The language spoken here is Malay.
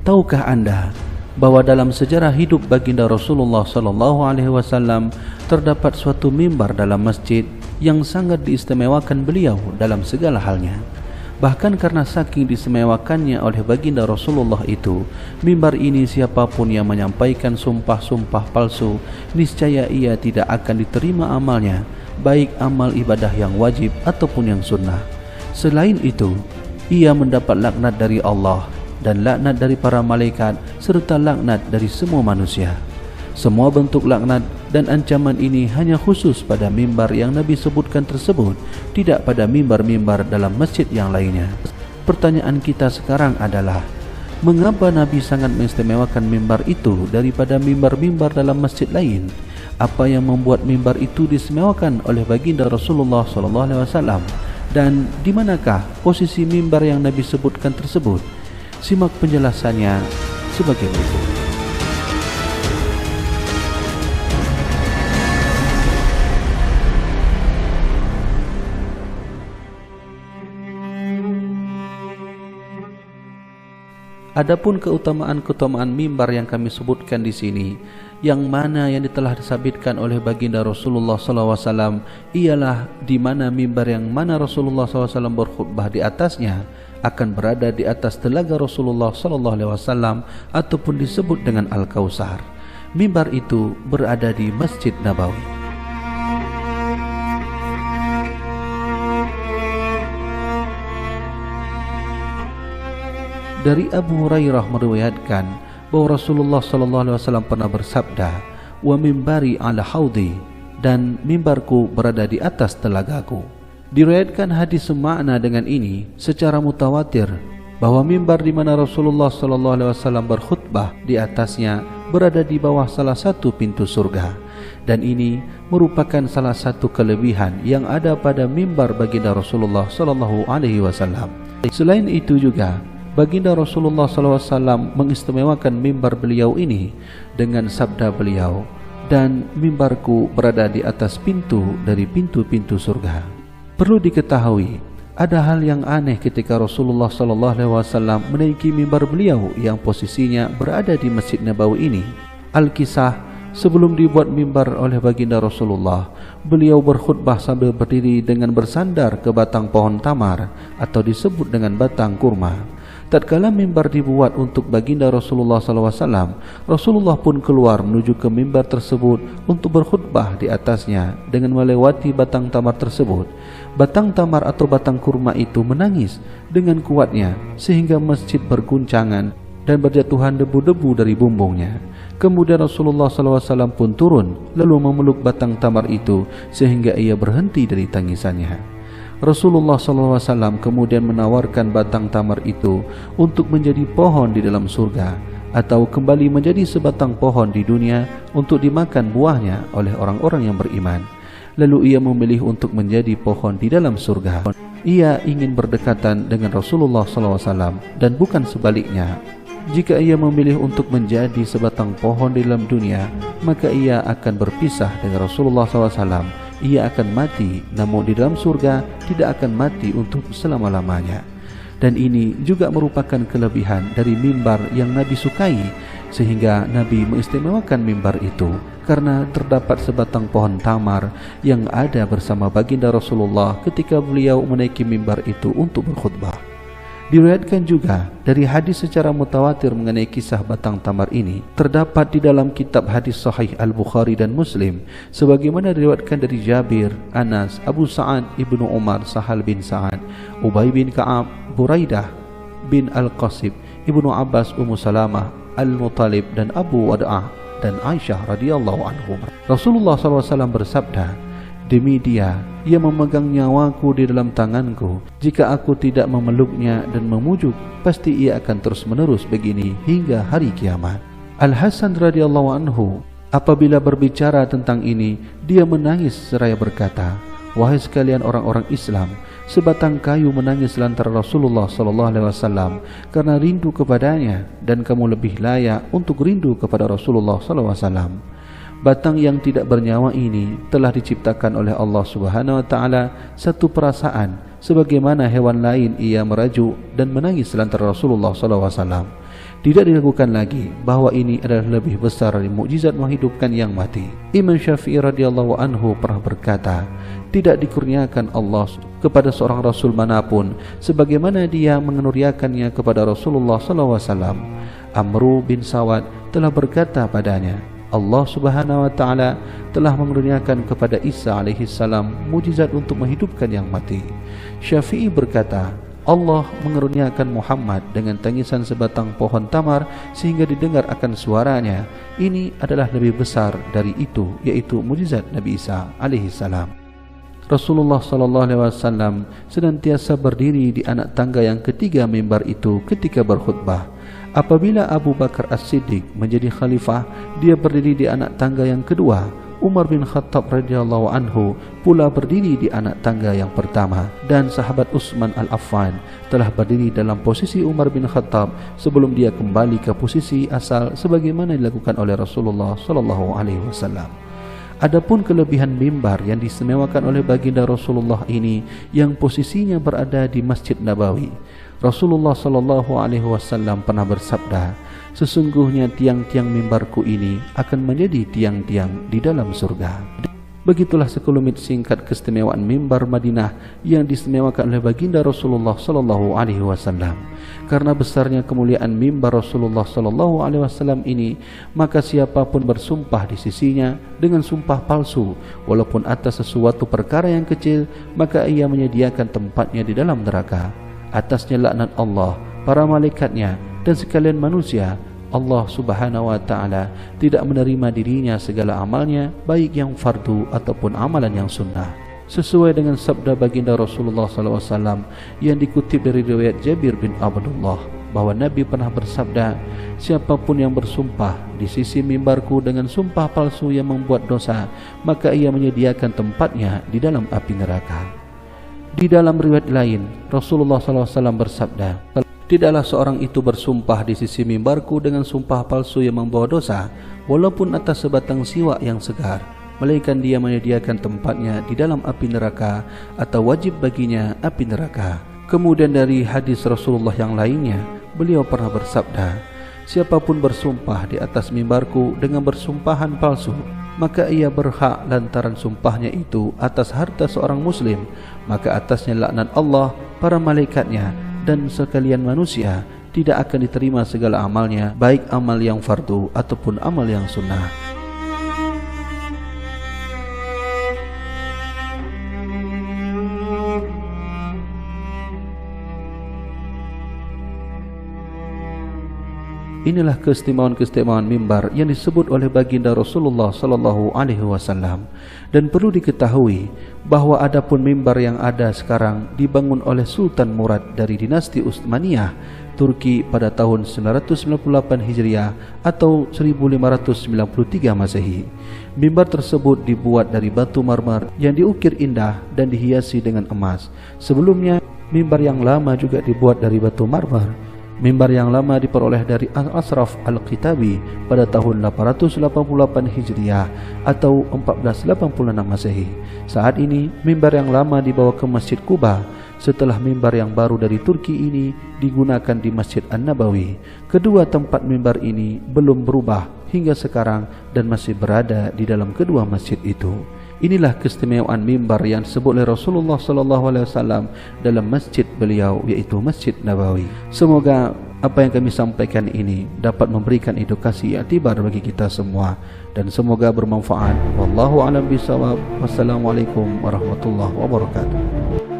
Tahukah Anda bahwa dalam sejarah hidup baginda Rasulullah SAW terdapat suatu mimbar dalam masjid yang sangat diistimewakan beliau dalam segala halnya. Bahkan karena saking diistimewakannya oleh baginda Rasulullah itu, mimbar ini siapapun yang menyampaikan sumpah-sumpah palsu, niscaya ia tidak akan diterima amalnya, baik amal ibadah yang wajib ataupun yang sunnah. Selain itu, ia mendapat laknat dari Allah dan laknat dari para malaikat serta laknat dari semua manusia. Semua bentuk laknat dan ancaman ini hanya khusus pada mimbar yang Nabi sebutkan tersebut, tidak pada mimbar-mimbar dalam masjid yang lainnya. Pertanyaan kita sekarang adalah, mengapa Nabi sangat mengistimewakan mimbar itu daripada mimbar-mimbar dalam masjid lain? Apa yang membuat mimbar itu diistimewakan oleh baginda Rasulullah SAW? Dan di manakah posisi mimbar yang Nabi sebutkan tersebut? Simak penjelasannya sebagai berikut. Adapun keutamaan-keutamaan mimbar yang kami sebutkan di sini, yang mana yang telah disabitkan oleh baginda Rasulullah SAW, ialah di mana mimbar yang mana Rasulullah SAW berkhutbah di atasnya akan berada di atas telaga Rasulullah SAW ataupun disebut dengan Al-Kautsar. Mimbar itu berada di Masjid Nabawi. Dari Abu Hurairah meriwayatkan bahwa Rasulullah SAW pernah bersabda, "Wa mimbari ala haudi," dan mimbarku berada di atas telagaku. Diriwayatkan hadis semakna dengan ini secara mutawatir bahwa mimbar di mana Rasulullah SAW berkhutbah di atasnya berada di bawah salah satu pintu surga, dan ini merupakan salah satu kelebihan yang ada pada mimbar baginda Rasulullah SAW. Selain itu juga, baginda Rasulullah SAW mengistimewakan mimbar beliau ini dengan sabda beliau, "Dan mimbarku berada di atas pintu dari pintu-pintu surga." Perlu diketahui, ada hal yang aneh ketika Rasulullah SAW menaiki mimbar beliau yang posisinya berada di Masjid Nabawi ini. Al-Kisah, sebelum dibuat mimbar oleh baginda Rasulullah, beliau berkhutbah sambil berdiri dengan bersandar ke batang pohon tamar atau disebut dengan batang kurma. Tatkala mimbar dibuat untuk baginda Rasulullah SAW, Rasulullah pun keluar menuju ke mimbar tersebut untuk berkhutbah di atasnya dengan melewati batang tamar tersebut. Batang tamar atau batang kurma itu menangis dengan kuatnya sehingga masjid berguncangan dan berjatuhan debu-debu dari bumbungnya. Kemudian Rasulullah SAW pun turun lalu memeluk batang tamar itu sehingga ia berhenti dari tangisannya. Rasulullah SAW kemudian menawarkan batang tamar itu untuk menjadi pohon di dalam surga atau kembali menjadi sebatang pohon di dunia untuk dimakan buahnya oleh orang-orang yang beriman. Lalu ia memilih untuk menjadi pohon di dalam surga. Ia ingin berdekatan dengan Rasulullah SAW dan bukan sebaliknya. Jika ia memilih untuk menjadi sebatang pohon di dalam dunia, maka ia akan berpisah dengan Rasulullah SAW. Ia akan mati, namun di dalam surga tidak akan mati untuk selama-lamanya. Dan ini juga merupakan kelebihan dari mimbar yang Nabi sukai, sehingga Nabi mengistimewakan mimbar itu karena terdapat sebatang pohon tamar yang ada bersama baginda Rasulullah ketika beliau menaiki mimbar itu untuk berkhutbah. Diriwayatkan juga dari hadis secara mutawatir mengenai kisah batang tamar ini, terdapat di dalam kitab hadis sahih Al-Bukhari dan Muslim, sebagaimana diriwayatkan dari Jabir, Anas, Abu Sa'ad Ibnu Umar, Sahal bin Sa'ad, Ubay bin Ka'ab, Buraidah bin Al-Qasib, Ibnu Abbas, Ummu Salamah, Al-Muttalib, dan Abu Wad'ah dan Aisyah radhiyallahu anhum. Rasulullah SAW bersabda, "Demi Dia yang memegang nyawaku di dalam tanganku, jika aku tidak memeluknya dan memujuk, pasti ia akan terus-menerus begini hingga hari kiamat." Al-Hasan radhiyallahu anhu apabila berbicara tentang ini, dia menangis seraya berkata, "Wahai sekalian orang-orang Islam, sebatang kayu menangis lantaran Rasulullah SAW karena rindu kepadanya, dan kamu lebih layak untuk rindu kepada Rasulullah SAW. Batang yang tidak bernyawa ini telah diciptakan oleh Allah Subhanahu wa taala satu perasaan sebagaimana hewan lain ia merajuk dan menangis lantaran Rasulullah SAW. Tidak diragukan lagi bahawa ini adalah lebih besar dari mukjizat menghidupkan yang mati. Imam Syafi'i radhiyallahu anhu pernah berkata, tidak dikurniakan Allah kepada seorang rasul manapun sebagaimana dia mengenuriakannya kepada Rasulullah SAW. Amru bin Sawad telah berkata padanya, Allah Subhanahu wa taala telah mengeruniakan kepada Isa alaihi salam mukjizat untuk menghidupkan yang mati. Syafi'i berkata, Allah mengeruniakan Muhammad dengan tangisan sebatang pohon tamar sehingga didengar akan suaranya. Ini adalah lebih besar dari itu, yaitu mukjizat Nabi Isa alaihi salam. Rasulullah sallallahu alaihi wasallam senantiasa berdiri di anak tangga yang ketiga mimbar itu ketika berkhutbah. Apabila Abu Bakar As-Siddiq menjadi khalifah, dia berdiri di anak tangga yang kedua. Umar bin Khattab radhiyallahu anhu pula berdiri di anak tangga yang pertama, dan sahabat Utsman Al-Affan telah berdiri dalam posisi Umar bin Khattab sebelum dia kembali ke posisi asal sebagaimana dilakukan oleh Rasulullah sallallahu alaihi wasallam. Adapun kelebihan mimbar yang diistimewakan oleh baginda Rasulullah ini yang posisinya berada di Masjid Nabawi. Rasulullah sallallahu alaihi wasallam pernah bersabda, sesungguhnya tiang-tiang mimbarku ini akan menjadi tiang-tiang di dalam surga. Begitulah sekelumit singkat keistimewaan mimbar Madinah yang diistimewakan oleh baginda Rasulullah sallallahu alaihi wasallam. Karena besarnya kemuliaan mimbar Rasulullah sallallahu alaihi wasallam ini, maka siapapun bersumpah di sisinya dengan sumpah palsu walaupun atas sesuatu perkara yang kecil, maka ia menyediakan tempatnya di dalam neraka. Atasnya laknat Allah, para malaikatnya dan sekalian manusia. Allah Subhanahu wa taala tidak menerima dirinya segala amalnya, baik yang fardu ataupun amalan yang sunnah. Sesuai dengan sabda baginda Rasulullah SAW yang dikutip dari riwayat Jabir bin Abdullah, bahwa Nabi pernah bersabda, siapapun yang bersumpah di sisi mimbarku dengan sumpah palsu yang membuat dosa, maka ia menyediakan tempatnya di dalam api neraka. Di dalam riwayat lain, Rasulullah SAW bersabda, tidaklah seorang itu bersumpah di sisi mimbarku dengan sumpah palsu yang membawa dosa, walaupun atas sebatang siwak yang segar, melainkan dia menyediakan tempatnya di dalam api neraka atau wajib baginya api neraka. Kemudian dari hadis Rasulullah yang lainnya, beliau pernah bersabda, siapapun bersumpah di atas mimbarku dengan bersumpahan palsu, maka ia berhak lantaran sumpahnya itu atas harta seorang muslim, maka atasnya laknat Allah, para malaikatnya dan sekalian manusia. Tidak akan diterima segala amalnya, baik amal yang fardu ataupun amal yang sunnah. Inilah keistimewaan-keistimewaan mimbar yang disebut oleh baginda Rasulullah sallallahu alaihi wasallam. Dan perlu diketahui bahawa adapun mimbar yang ada sekarang dibangun oleh Sultan Murad dari dinasti Utsmaniyah Turki pada tahun 998 Hijriah atau 1593 Masehi. Mimbar tersebut dibuat dari batu marmer yang diukir indah dan dihiasi dengan emas. Sebelumnya, mimbar yang lama juga dibuat dari batu marmer. Mimbar yang lama diperoleh dari Al-Asraf Al-Kitabi pada tahun 888 Hijriah atau 1486 Masehi. Saat ini, mimbar yang lama dibawa ke Masjid Kuba. Setelah mimbar yang baru dari Turki ini digunakan di Masjid An-Nabawi. Kedua tempat mimbar ini belum berubah hingga sekarang dan masih berada di dalam kedua masjid itu. Inilah keistimewaan mimbar yang disebut oleh Rasulullah SAW dalam masjid beliau, yaitu Masjid Nabawi. Semoga apa yang kami sampaikan ini dapat memberikan edukasi i'tibar bagi kita semua dan semoga bermanfaat. Wallahu a'lam bishawab. Wassalamualaikum warahmatullahi wabarakatuh.